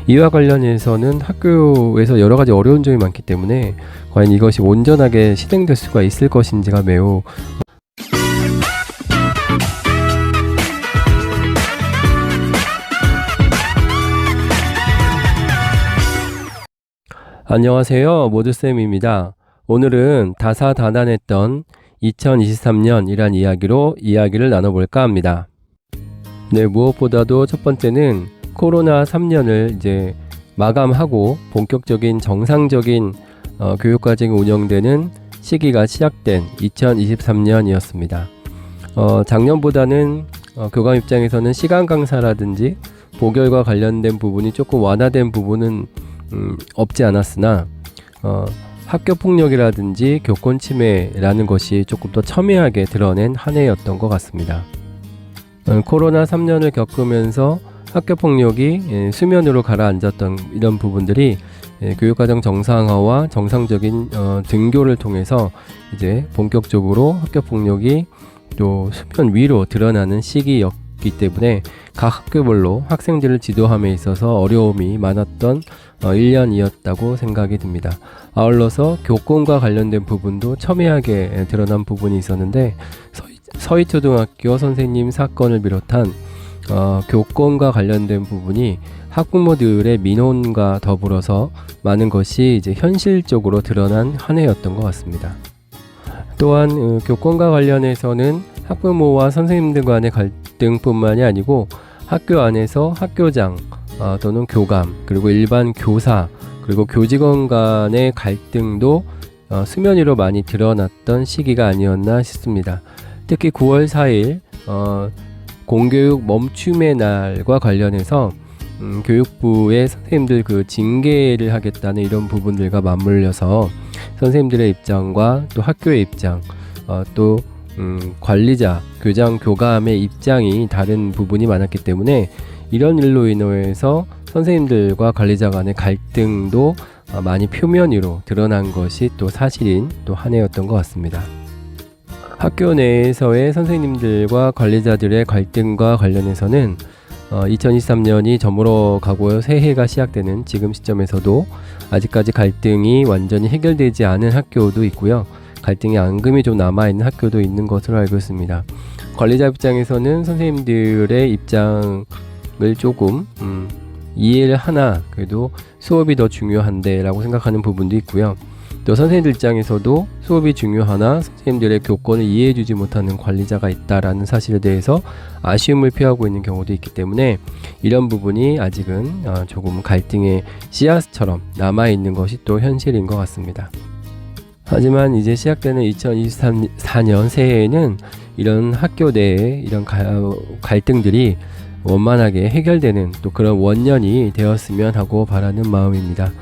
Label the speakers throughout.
Speaker 1: 이와 관련해서는 학교에서 여러 가지 어려운 점이 많기 때문에 과연 이것이 온전하게 실행될 수가 있을 것인지가 매우 안녕하세요, 모두쌤입니다. 오늘은 다사다난했던 2023년이란 이야기로 이야기를 나눠볼까 합니다. 네, 무엇보다도 첫 번째는 코로나 3년을 이제 마감하고 본격적인 정상적인 교육과정이 운영되는 시기가 시작된 2023년이었습니다. 작년보다는 교감 입장에서는 시간 강사라든지 보결과 관련된 부분이 조금 완화된 부분은 없지 않았으나 학교 폭력이라든지 교권 침해라는 것이 조금 더 첨예하게 드러낸 한 해였던 것 같습니다. 코로나 3년을 겪으면서 학교 폭력이 수면으로 가라앉았던 이런 부분들이 교육과정 정상화와 정상적인 등교를 통해서 이제 본격적으로 학교 폭력이 또 수면 위로 드러나는 시기였기 때문에 각 학교별로 학생들을 지도함에 있어서 어려움이 많았던 1년이었다고 생각이 듭니다. 아울러서 교권과 관련된 부분도 첨예하게 드러난 부분이 있었는데 서희초등학교 선생님 사건을 비롯한 교권과 관련된 부분이 학부모들의 민원과 더불어서 많은 것이 이제 현실적으로 드러난 한 해였던 것 같습니다. 또한 교권과 관련해서는 학부모와 선생님들 간의 갈등뿐만이 아니고 학교 안에서 학교장 또는 교감 그리고 일반 교사 그리고 교직원 간의 갈등도 수면 위로 많이 드러났던 시기가 아니었나 싶습니다. 특히 9월 4일 공교육 멈춤의 날과 관련해서 교육부의 선생님들 그 징계를 하겠다는 이런 부분들과 맞물려서 선생님들의 입장과 또 학교의 입장 또 관리자, 교장, 교감의 입장이 다른 부분이 많았기 때문에 이런 일로 인해서 선생님들과 관리자 간의 갈등도 많이 표면 위로 드러난 것이 또 사실인 또 한 해였던 것 같습니다. 학교 내에서의 선생님들과 관리자들의 갈등과 관련해서는 2023년이 저물어 가고 새해가 시작되는 지금 시점에서도 아직까지 갈등이 완전히 해결되지 않은 학교도 있고요. 갈등의 앙금이 좀 남아있는 학교도 있는 것으로 알고 있습니다. 관리자 입장에서는 선생님들의 입장을 조금 이해를 하나 그래도 수업이 더 중요한데 라고 생각하는 부분도 있고요. 또 선생님들 입장에서도 수업이 중요하나 선생님들의 교권을 이해해주지 못하는 관리자가 있다라는 사실에 대해서 아쉬움을 표하고 있는 경우도 있기 때문에 이런 부분이 아직은 조금 갈등의 씨앗처럼 남아있는 것이 또 현실인 것 같습니다. 하지만 이제 시작되는 2024년 새해에는 이런 학교 내에 이런 갈등들이 원만하게 해결되는 또 그런 원년이 되었으면 하고 바라는 마음입니다.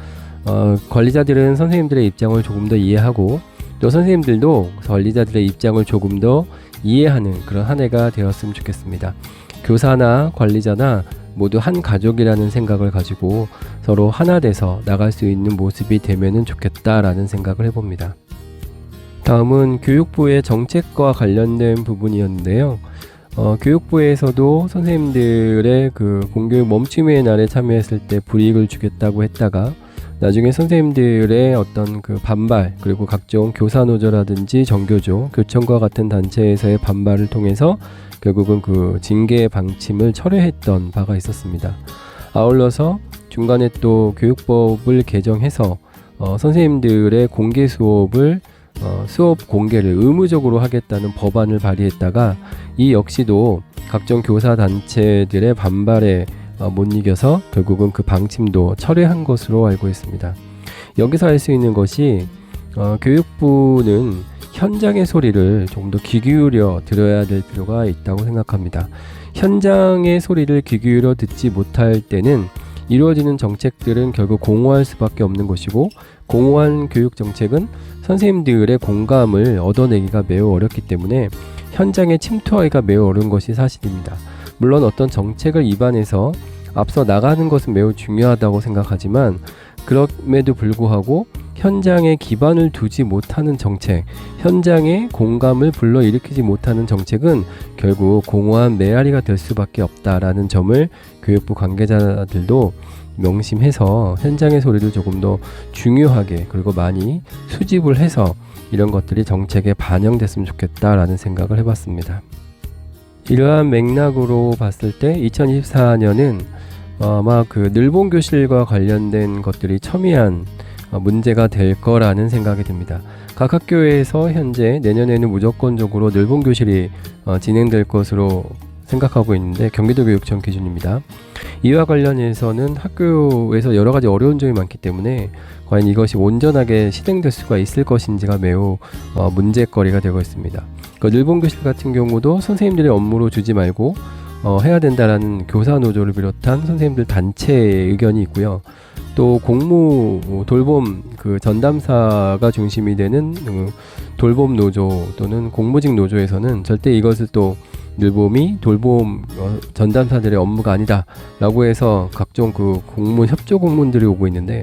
Speaker 1: 관리자들은 선생님들의 입장을 조금 더 이해하고 또 선생님들도 관리자들의 입장을 조금 더 이해하는 그런 한 해가 되었으면 좋겠습니다. 교사나 관리자나 모두 한 가족이라는 생각을 가지고 서로 하나 돼서 나갈 수 있는 모습이 되면은 좋겠다라는 생각을 해봅니다. 다음은 교육부의 정책과 관련된 부분이었는데요. 교육부에서도 선생님들의 그 공교육 멈춤의 날에 참여했을 때 불이익을 주겠다고 했다가 나중에 선생님들의 어떤 그 반발 그리고 각종 교사노조라든지 정교조, 교청과 같은 단체에서의 반발을 통해서 결국은 그 징계 방침을 철회했던 바가 있었습니다. 아울러서 중간에 또 교육법을 개정해서 선생님들의 공개 수업을 수업 공개를 의무적으로 하겠다는 법안을 발의했다가 이 역시도 각종 교사 단체들의 반발에 못 이겨서 결국은 그 방침도 철회한 것으로 알고 있습니다. 여기서 알 수 있는 것이 교육부는 현장의 소리를 조금 더 귀 기울여 들어야 될 필요가 있다고 생각합니다. 현장의 소리를 귀 기울여 듣지 못할 때는 이루어지는 정책들은 결국 공허할 수밖에 없는 것이고 공허한 교육 정책은 선생님들의 공감을 얻어내기가 매우 어렵기 때문에 현장에 침투하기가 매우 어려운 것이 사실입니다. 물론 어떤 정책을 입안해서 앞서 나가는 것은 매우 중요하다고 생각하지만 그럼에도 불구하고 현장에 기반을 두지 못하는 정책, 현장에 공감을 불러일으키지 못하는 정책은 결국 공허한 메아리가 될 수밖에 없다라는 점을 교육부 관계자들도 명심해서 현장의 소리를 조금 더 중요하게 그리고 많이 수집을 해서 이런 것들이 정책에 반영됐으면 좋겠다라는 생각을 해봤습니다. 이러한 맥락으로 봤을 때 2024년은 아마 그 늘본 교실과 관련된 것들이 첨예한 문제가 될 거라는 생각이 듭니다. 각 학교에서 현재 내년에는 무조건적으로 늘본 교실이 진행될 것으로 생각하고 있는데 경기도교육청 기준입니다. 이와 관련해서는 학교에서 여러 가지 어려운 점이 많기 때문에 과연 이것이 온전하게 실행될 수가 있을 것인지가 매우 문제거리가 되고 있습니다. 그 늘본 교실 같은 경우도 선생님들의 업무로 주지 말고 해야 된다라는 교사 노조를 비롯한 선생님들 단체의 의견이 있고요. 또 공무 돌봄 그 전담사가 중심이 되는 돌봄 노조 또는 공무직 노조에서는 절대 이것을 또 늘봄이 돌봄 전담사들의 업무가 아니다 라고 해서 각종 그 공무원 협조 공문들이 오고 있는데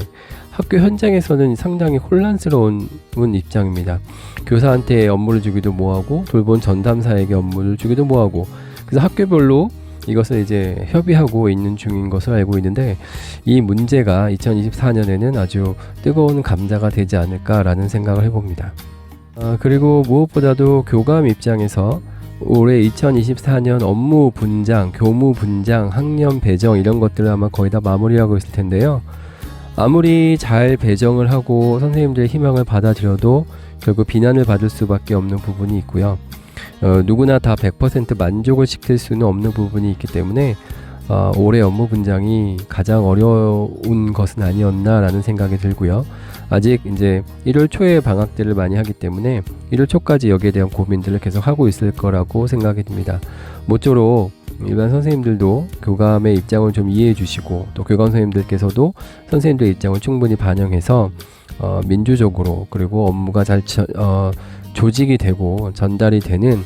Speaker 1: 학교 현장에서는 상당히 혼란스러운 입장입니다. 교사한테 업무를 주기도 뭐하고 돌봄 전담사에게 업무를 주기도 뭐하고 그래서 학교별로 이것을 이제 협의하고 있는 중인 것을 알고 있는데 이 문제가 2024년에는 아주 뜨거운 감자가 되지 않을까라는 생각을 해봅니다. 그리고 무엇보다도 교감 입장에서 올해 2024년 업무 분장, 교무 분장, 학년 배정 이런 것들을 아마 거의 다 마무리하고 있을 텐데요. 아무리 잘 배정을 하고 선생님들의 희망을 받아들여도 결국 비난을 받을 수밖에 없는 부분이 있고요. 누구나 다 100% 만족을 시킬 수는 없는 부분이 있기 때문에 올해 업무 분장이 가장 어려운 것은 아니었나라는 생각이 들고요. 아직 이제 1월 초에 방학들을 많이 하기 때문에 1월 초까지 여기에 대한 고민들을 계속 하고 있을 거라고 생각이 듭니다. 모쪼록 일반 선생님들도 교감의 입장을 좀 이해해 주시고 또 교감 선생님들께서도 선생님들의 입장을 충분히 반영해서 민주적으로 그리고 업무가 잘 조직이 되고 전달이 되는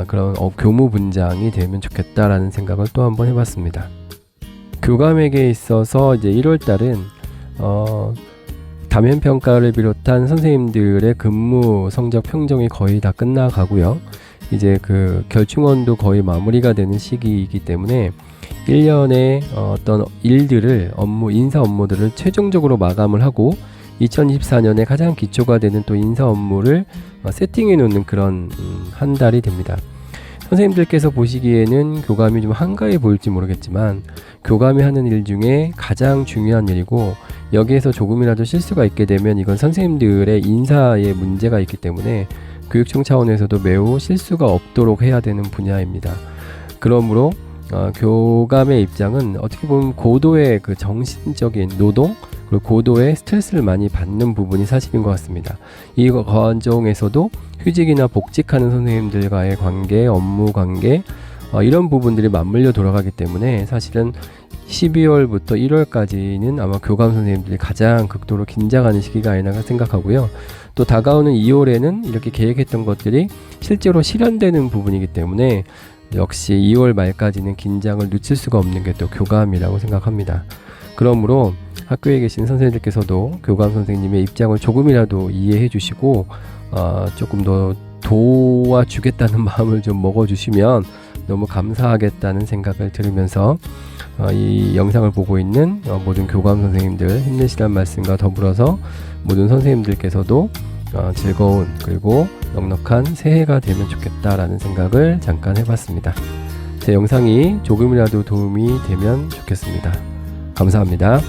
Speaker 1: 그런 교무 분장이 되면 좋겠다라는 생각을 또 한번 해봤습니다. 교감에게 있어서 이제 1월 달은 다면 평가를 비롯한 선생님들의 근무 성적 평정이 거의 다 끝나가고요. 이제 그 결충원도 거의 마무리가 되는 시기이기 때문에 1년의 어떤 일들을 인사 업무들을 최종적으로 마감을 하고 2024년에 가장 기초가 되는 또 인사 업무를 세팅해 놓는 그런 한 달이 됩니다. 선생님들께서 보시기에는 교감이 좀 한가해 보일지 모르겠지만 교감이 하는 일 중에 가장 중요한 일이고 여기에서 조금이라도 실수가 있게 되면 이건 선생님들의 인사에 문제가 있기 때문에 교육청 차원에서도 매우 실수가 없도록 해야 되는 분야입니다. 그러므로 교감의 입장은 어떻게 보면 고도의 그 정신적인 노동 그리고 고도의 스트레스를 많이 받는 부분이 사실인 것 같습니다. 이 과정에서도 휴직이나 복직하는 선생님들과의 관계, 업무 관계 이런 부분들이 맞물려 돌아가기 때문에 사실은 12월부터 1월까지는 아마 교감 선생님들이 가장 극도로 긴장하는 시기가 아니라 생각하고요. 또 다가오는 2월에는 이렇게 계획했던 것들이 실제로 실현되는 부분이기 때문에 역시 2월 말까지는 긴장을 늦출 수가 없는 게 또 교감이라고 생각합니다. 그러므로 학교에 계신 선생님들께서도 교감 선생님의 입장을 조금이라도 이해해 주시고 조금 더 도와주겠다는 마음을 좀 먹어주시면 너무 감사하겠다는 생각을 들으면서 이 영상을 보고 있는 모든 교감 선생님들 힘내시라는 말씀과 더불어서 모든 선생님들께서도 즐거운 그리고 넉넉한 새해가 되면 좋겠다라는 생각을 잠깐 해봤습니다. 제 영상이 조금이라도 도움이 되면 좋겠습니다. 감사합니다.